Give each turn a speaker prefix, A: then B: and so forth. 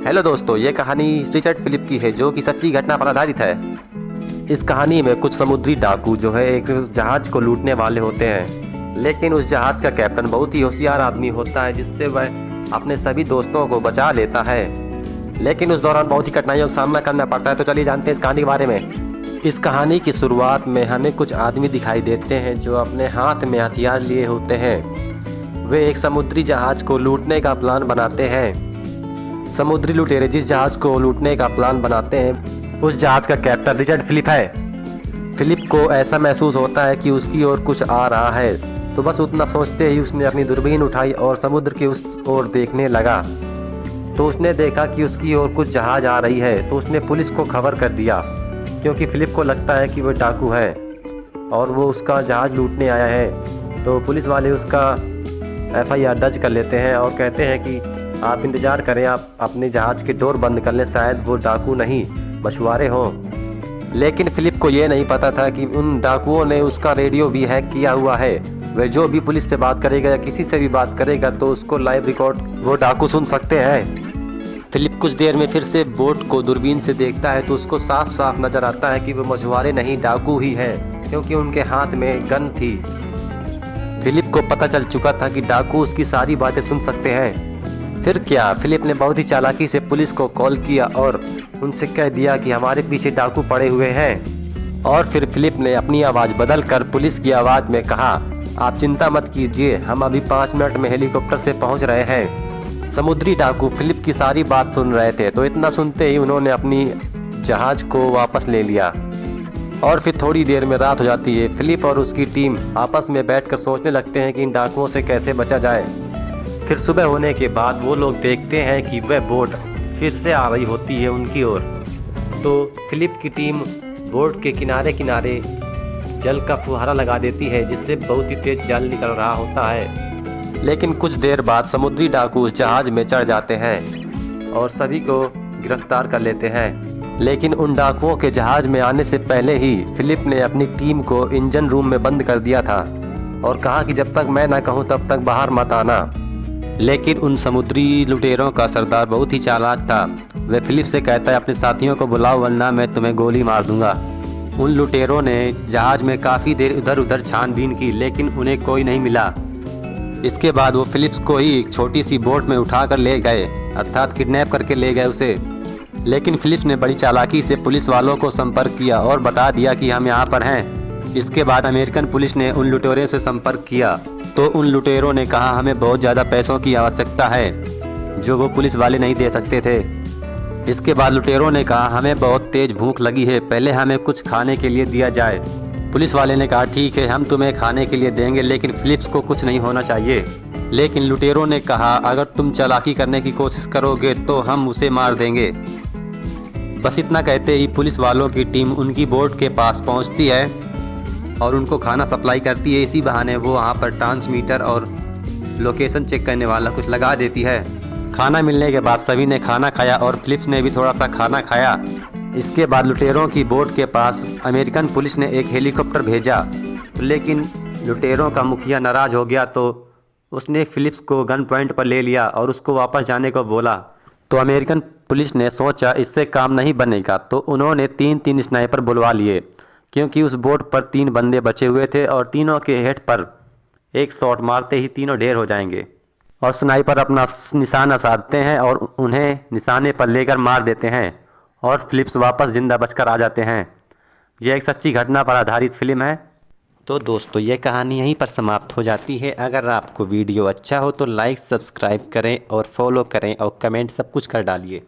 A: Hello दोस्तों, ये कहानी रिचर्ड फिलिप की है जो कि सच्ची घटना पर आधारित है। इस कहानी में कुछ समुद्री डाकू जो है एक जहाज को लूटने वाले होते हैं, लेकिन उस जहाज का कैप्टन बहुत ही होशियार आदमी होता है जिससे वह अपने सभी दोस्तों को बचा लेता है। लेकिन उस दौरान बहुत ही कठिनाइयों का सामना करना पड़ता है। तो चलिए जानते हैं इस कहानी के बारे में। इस कहानी की शुरुआत में हमें कुछ आदमी दिखाई देते हैं जो अपने हाथ में हथियार लिए होते हैं। वे एक समुद्री जहाज को लूटने का प्लान बनाते हैं। समुद्री लुटेरे जिस जहाज को लूटने का प्लान बनाते हैं उस जहाज का कैप्टन रिचर्ड फिलिप है। फिलिप को ऐसा महसूस होता है कि उसकी ओर कुछ आ रहा है, तो बस उतना सोचते ही उसने अपनी दूरबीन उठाई और समुद्र की उस ओर देखने लगा। तो उसने देखा कि उसकी ओर कुछ जहाज आ रही है, तो उसने पुलिस को खबर कर दिया क्योंकि फिलिप को लगता है कि वह डाकू है और वो उसका जहाज लूटने आया है। तो पुलिस वाले उसका FIR दर्ज कर लेते हैं और कहते हैं कि आप इंतज़ार करें, आप अपने जहाज़ के डोर बंद कर लें, शायद वो डाकू नहीं मछुआरे हों। लेकिन फिलिप को ये नहीं पता था कि उन डाकुओं ने उसका रेडियो भी हैक किया हुआ है। वह जो भी पुलिस से बात करेगा या किसी से भी बात करेगा तो उसको लाइव रिकॉर्ड वो डाकू सुन सकते हैं। फिलिप कुछ देर में फिर से बोट को दूरबीन से देखता है तो उसको साफ साफ नज़र आता है कि वो मछुआरे नहीं डाकू ही हैं, क्योंकि उनके हाथ में गन थी। फिलिप को पता चल चुका था कि डाकू उसकी सारी बातें सुन सकते हैं। फिर क्या, फिलिप ने बहुत ही चालाकी से पुलिस को कॉल किया और उनसे कह दिया कि हमारे पीछे डाकू पड़े हुए हैं। और फिर फिलिप ने अपनी आवाज़ बदल कर पुलिस की आवाज़ में कहा, आप चिंता मत कीजिए, हम अभी 5 मिनट में हेलीकॉप्टर से पहुंच रहे हैं। समुद्री डाकू फिलिप की सारी बात सुन रहे थे, तो इतना सुनते ही उन्होंने अपनी जहाज़ को वापस ले लिया। और फिर थोड़ी देर में रात हो जाती है। फिलिप और उसकी टीम आपस में बैठकर सोचने लगते हैं कि इन डाकुओं से कैसे बचा जाए। फिर सुबह होने के बाद वो लोग देखते हैं कि वह बोट फिर से आ रही होती है उनकी ओर। तो फिलिप की टीम बोट के किनारे किनारे जल का फुहारा लगा देती है जिससे बहुत ही तेज जल निकल रहा होता है। लेकिन कुछ देर बाद समुद्री डाकू उस जहाज़ में चढ़ जाते हैं और सभी को गिरफ्तार कर लेते हैं। लेकिन उन डाकुओं के जहाज़ में आने से पहले ही फिलिप ने अपनी टीम को इंजन रूम में बंद कर दिया था और कहा कि जब तक मैं ना कहूँ तब तक बाहर मत आना। लेकिन उन समुद्री लुटेरों का सरदार बहुत ही चालाक था। वह फिलिप से कहता है, अपने साथियों को बुलाओ वरना मैं तुम्हें गोली मार दूंगा। उन लुटेरों ने जहाज़ में काफ़ी देर इधर उधर छानबीन की, लेकिन उन्हें कोई नहीं मिला। इसके बाद वो फिलिप्स को ही एक छोटी सी बोट में उठा कर ले गए, अर्थात किडनैप करके ले गए उसे। लेकिन फिलिप्स ने बड़ी चालाकी से पुलिस वालों को संपर्क किया और बता दिया कि हम यहाँ पर हैं। इसके बाद अमेरिकन पुलिस ने उन लुटेरों से संपर्क किया, तो उन लुटेरों ने कहा हमें बहुत ज़्यादा पैसों की आवश्यकता है जो वो पुलिस वाले नहीं दे सकते थे। इसके बाद लुटेरों ने कहा हमें बहुत तेज़ भूख लगी है, पहले हमें कुछ खाने के लिए दिया जाए। पुलिस वाले ने कहा ठीक है, हम तुम्हें खाने के लिए देंगे, लेकिन फिलिप्स को कुछ नहीं होना चाहिए। लेकिन लुटेरों ने कहा अगर तुम चालाकी करने की कोशिश करोगे तो हम उसे मार देंगे। बस इतना कहते ही पुलिस वालों की टीम उनकी बोट के पास पहुंचती है और उनको खाना सप्लाई करती है। इसी बहाने वो वहाँ पर ट्रांसमीटर और लोकेशन चेक करने वाला कुछ लगा देती है। खाना मिलने के बाद सभी ने खाना खाया और फिलिप्स ने भी थोड़ा सा खाना खाया। इसके बाद लुटेरों की बोट के पास अमेरिकन पुलिस ने एक हेलीकॉप्टर भेजा, लेकिन लुटेरों का मुखिया नाराज़ हो गया तो उसने फिलिप्स को गन पॉइंट पर ले लिया और उसको वापस जाने को बोला। तो अमेरिकन पुलिस ने सोचा इससे काम नहीं बनेगा, तो उन्होंने 3 स्नाइपर बुलवा लिए, क्योंकि उस बोट पर 3 बंदे बचे हुए थे और तीनों के हेड पर एक शॉट मारते ही तीनों ढेर हो जाएंगे। और स्नाइपर अपना निशाना साधते हैं और उन्हें निशाने पर लेकर मार देते हैं और फिलिप्स वापस जिंदा बचकर आ जाते हैं। यह एक सच्ची घटना पर आधारित फिल्म है। तो दोस्तों, ये कहानी यहीं पर समाप्त हो जाती है। अगर आपको वीडियो अच्छा हो तो लाइक, सब्सक्राइब करें और फॉलो करें और कमेंट सब कुछ कर डालिए।